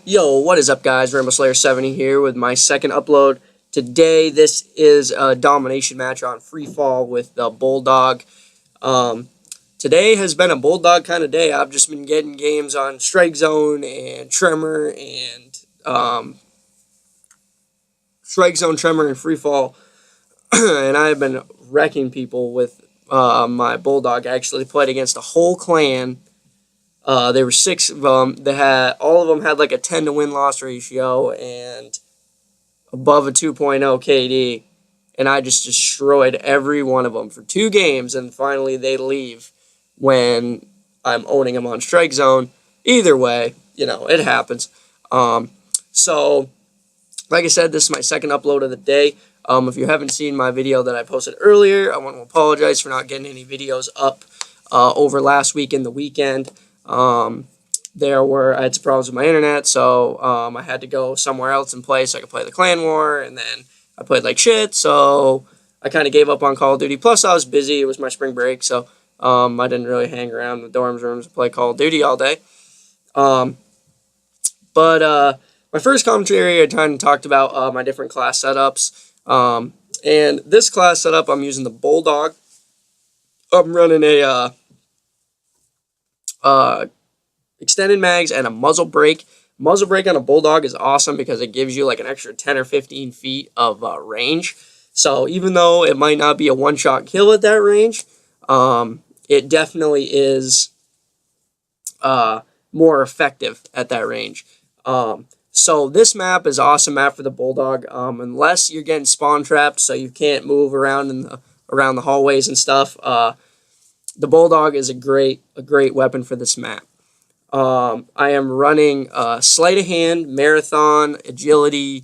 Yo, what is up, guys? RamboSlayer70 here with my second upload. Today, this is a domination match on free fall with the Bulldog. Today has been a Bulldog kind of day. I've just been getting games on Strike Zone and Tremor and Strike Zone, Tremor, and free fall, and I have been wrecking people with my Bulldog. I actually played against a whole clan. There were 6 of them. All of them had like a 10 to win-loss ratio and above a 2.0 KD, and I just destroyed every one of them for 2 games, and finally they leave when I'm owning them on Strike Zone. Either way, it happens. So, like I said, this is my second upload of the day. If you haven't seen my video that I posted earlier, I want to apologize for not getting any videos up over last week and the weekend. I had some problems with my internet, so I had to go somewhere else and play so I could play the Clan War, and then I played like shit, so I kind of gave up on Call of Duty. Plus, I was busy. It was my spring break, so I didn't really hang around the dorms rooms and play Call of Duty all day. But my first commentary, I kind of talked about my different class setups, and this class setup, I'm using the Bulldog. I'm running a extended mags and a muzzle brake. Muzzle brake on a Bulldog is awesome because it gives you like an extra 10 or 15 feet of range. So even though it might not be a one-shot kill at that range, it definitely is more effective at that range. So this map is an awesome map for the Bulldog, unless you're getting spawn trapped, so you can't move around around the hallways and stuff. The Bulldog is a great weapon for this map. I am running sleight of hand, marathon, agility,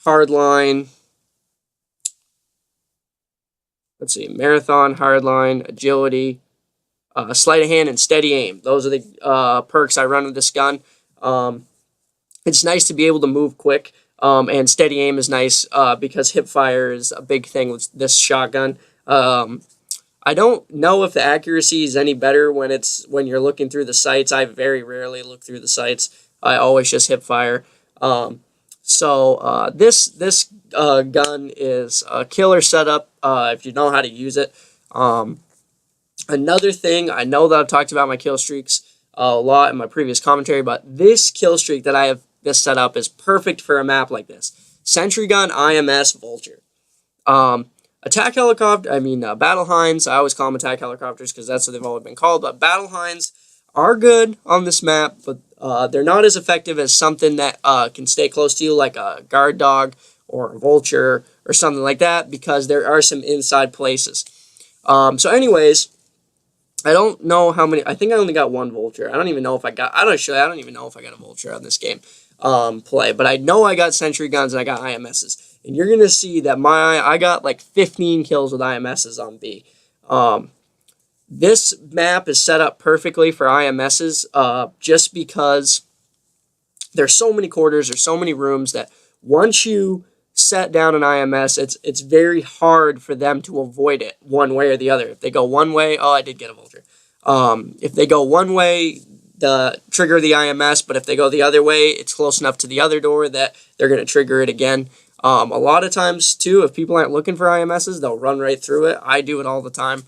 hardline. Let's see, marathon, hardline, agility, sleight of hand, and steady aim. Those are the perks I run with this gun. It's nice to be able to move quick, and steady aim is nice because hip fire is a big thing with this shotgun. I don't know if the accuracy is any better when you're looking through the sights. I very rarely look through the sights. I always just hip fire. This gun is a killer setup if you know how to use it. Another thing, I know that I've talked about my kill streaks a lot in my previous commentary, but this kill streak that I have this setup is perfect for a map like this. Sentry gun, IMS, Vulture. Attack helicopter, battle hinds. I always call them attack helicopters because that's what they've always been called. But battle hinds are good on this map, but they're not as effective as something that can stay close to you, like a guard dog or a vulture or something like that, because there are some inside places. So anyways, I don't know how many. I think I only got 1 vulture. I don't even know if I got. I don't even know if I got a vulture on this game play. But I know I got sentry guns and I got IMSs. And you're going to see that I got like 15 kills with IMSs on B. This map is set up perfectly for IMSs just because there's so many quarters, there's so many rooms that once you set down an IMS, it's very hard for them to avoid it one way or the other. If they go one way, I did get a vulture. If they go one way, the trigger the IMS, but if they go the other way, it's close enough to the other door that they're going to trigger it again. A lot of times, too, if people aren't looking for IMSs, they'll run right through it. I do it all the time.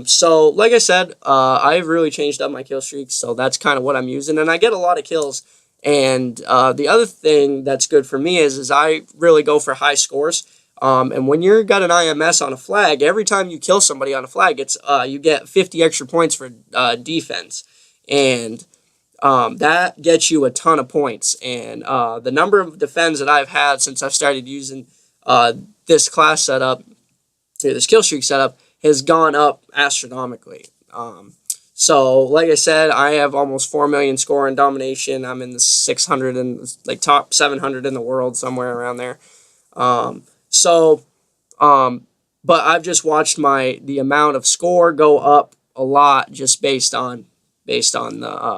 So, like I said, I've really changed up my kill streaks, so that's kind of what I'm using, and I get a lot of kills. And the other thing that's good for me is I really go for high scores. And when you've got an IMS on a flag, every time you kill somebody on a flag, you get 50 extra points for defense. And that gets you a ton of points. And the number of defends that I've had since I've started using this class setup, this kill streak setup, has gone up astronomically. So, like I said, I have almost 4 million score in domination. I'm in the 600 and like top 700 in the world, somewhere around there. But I've just watched the amount of score go up a lot just based on that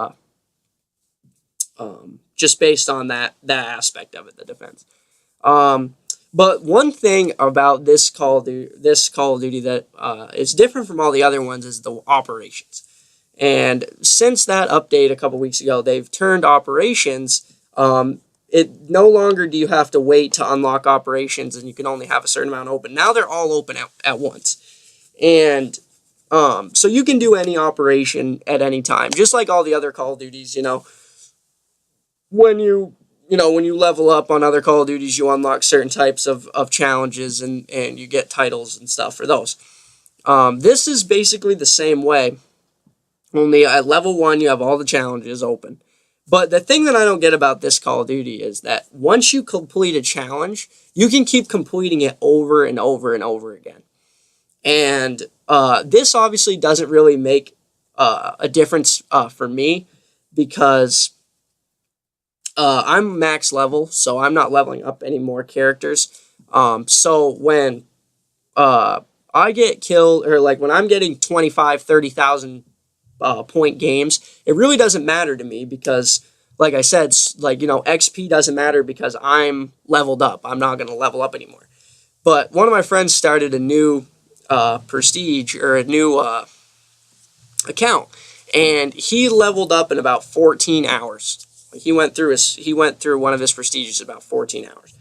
aspect of it, the defense. But one thing about this Call of Duty that is different from all the other ones is the operations. And since that update a couple weeks ago, they've turned operations It no longer do you have to wait to unlock operations and you can only have a certain amount open. Now they're all open at once. And so you can do any operation at any time, just like all the other Call of Duties. When you level up on other Call of Duties, you unlock certain types of challenges and you get titles and stuff for those. This is basically the same way, only at level 1 you have all the challenges open. But the thing that I don't get about this Call of Duty is that once you complete a challenge, you can keep completing it over and over and over again. And this obviously doesn't really make a difference for me because I'm max level, so I'm not leveling up any more characters. So when I get killed, or like when I'm getting 25, 30,000 point games, it really doesn't matter to me because, like I said, XP doesn't matter because I'm leveled up. I'm not going to level up anymore. But one of my friends started a new prestige, or a new account, and he leveled up in about 14 hours. He went through one of his prestiges in about 14 hours.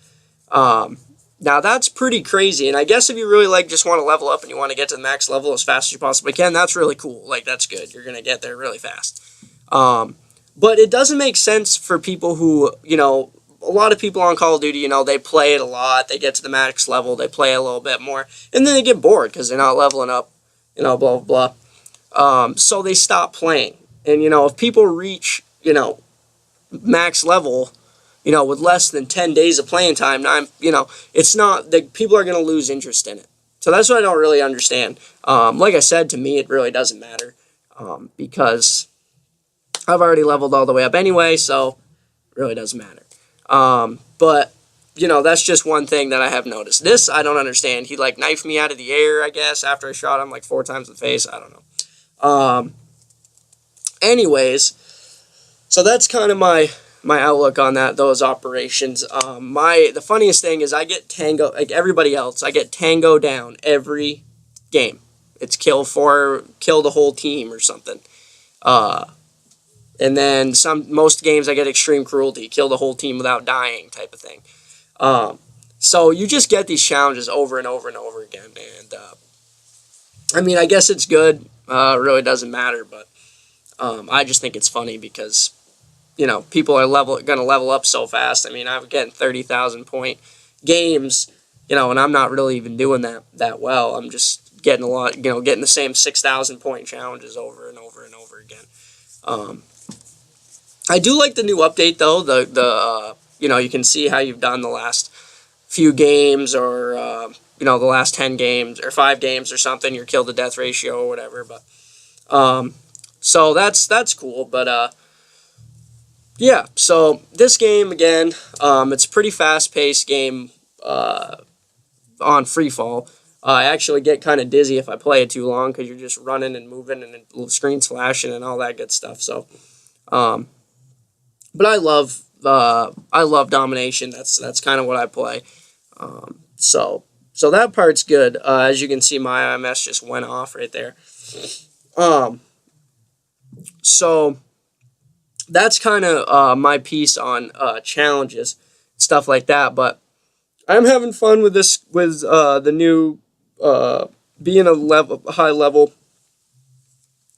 Now that's pretty crazy, and I guess if you really just want to level up and you want to get to the max level as fast as you possibly can, that's really cool. That's good. You're gonna get there really fast. But it doesn't make sense for people who, a lot of people on Call of Duty, they play it a lot. They get to the max level, they play a little bit more, and then they get bored because they're not leveling up, blah blah blah. So they stop playing, and if people reach, max level, with less than 10 days of playing time, it's not that people are going to lose interest in it. So that's what I don't really understand. Like I said, to me, it really doesn't matter because I've already leveled all the way up anyway, so it really doesn't matter. But, that's just one thing that I have noticed. This, I don't understand. He, knifed me out of the air, I guess, after I shot him, 4 times in the face. I don't know. Anyways, so that's kind of my outlook on those operations. The funniest thing is I get tango, like everybody else, I get tango down every game. It's kill the whole team or something. And then most games I get extreme cruelty, kill the whole team without dying type of thing. So you just get these challenges over and over and over again. And I guess it's good. It really doesn't matter, but I just think it's funny because people are going to level up so fast. I'm getting 30,000 point games, and I'm not really even doing that well. I'm just getting getting the same 6,000 point challenges over and over and over again. I do like the new update though. You can see how you've done the last few games, or the last 10 games or 5 games or something. Your kill to death ratio or whatever. But so that's cool. But yeah, so this game, again, it's a pretty fast-paced game on free fall. I actually get kind of dizzy if I play it too long because you're just running and moving and the screen's flashing and all that good stuff. So, but I love domination. That's kind of what I play. So that part's good. As you can see, my IMS just went off right there. So that's kind of my piece on challenges, stuff like that. But I'm having fun with this, with the new being a high level.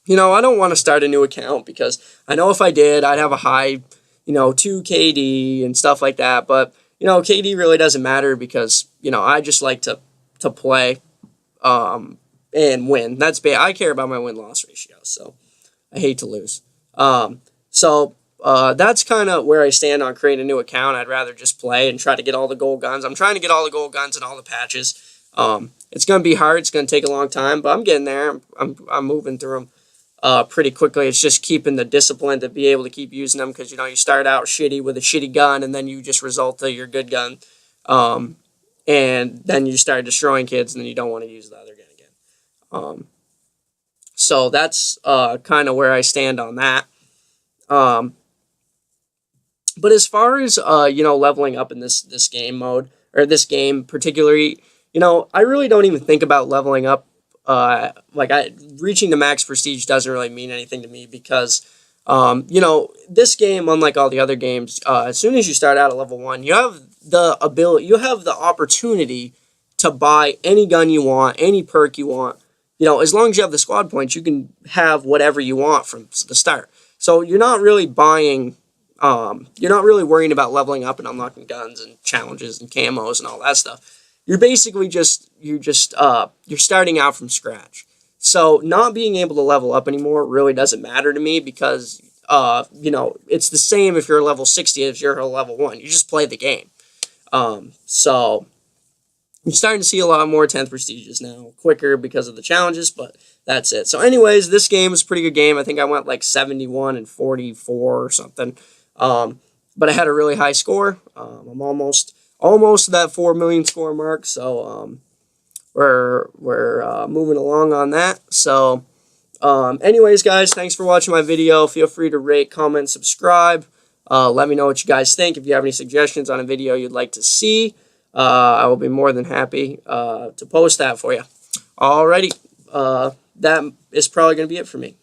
I don't want to start a new account because I know if I did, I'd have a high, 2 KD and stuff like that. But KD really doesn't matter because I just like to play and win. I care about my win-loss ratio, so I hate to lose. So that's kind of where I stand on creating a new account. I'd rather just play and try to get all the gold guns. I'm trying to get all the gold guns and all the patches. It's going to be hard. It's going to take a long time, but I'm getting there. I'm moving through them pretty quickly. It's just keeping the discipline to be able to keep using them because, you start out shitty with a shitty gun and then you just result to your good gun. And then you start destroying kids and then you don't want to use the other gun again. So that's kind of where I stand on that. But as far as leveling up in this game mode, or this game particularly, I really don't even think about leveling up. Reaching the max prestige doesn't really mean anything to me because You know, this game, unlike all the other games, as soon as you start out at level 1, you have the ability, you have the opportunity to buy any gun you want, any perk you want. You know, as long as you have the squad points, you can have whatever you want from the start. So you're not really buying, you're not really worrying about leveling up and unlocking guns and challenges and camos and all that stuff. You're basically you're starting out from scratch. So not being able to level up anymore really doesn't matter to me because, you know, it's the same if you're level 60 as you're level 1. You just play the game. So I'm starting to see a lot more 10th prestiges now, quicker because of the challenges, but that's it. So anyways, this game is a pretty good game. I think I went like 71 and 44 or something. But I had a really high score. I'm almost to that 4 million score mark, so we're moving along on that. So anyways, guys, thanks for watching my video. Feel free to rate, comment, subscribe. Let me know what you guys think. If you have any suggestions on a video you'd like to see, I will be more than happy to post that for you. Alrighty, that is probably going to be it for me.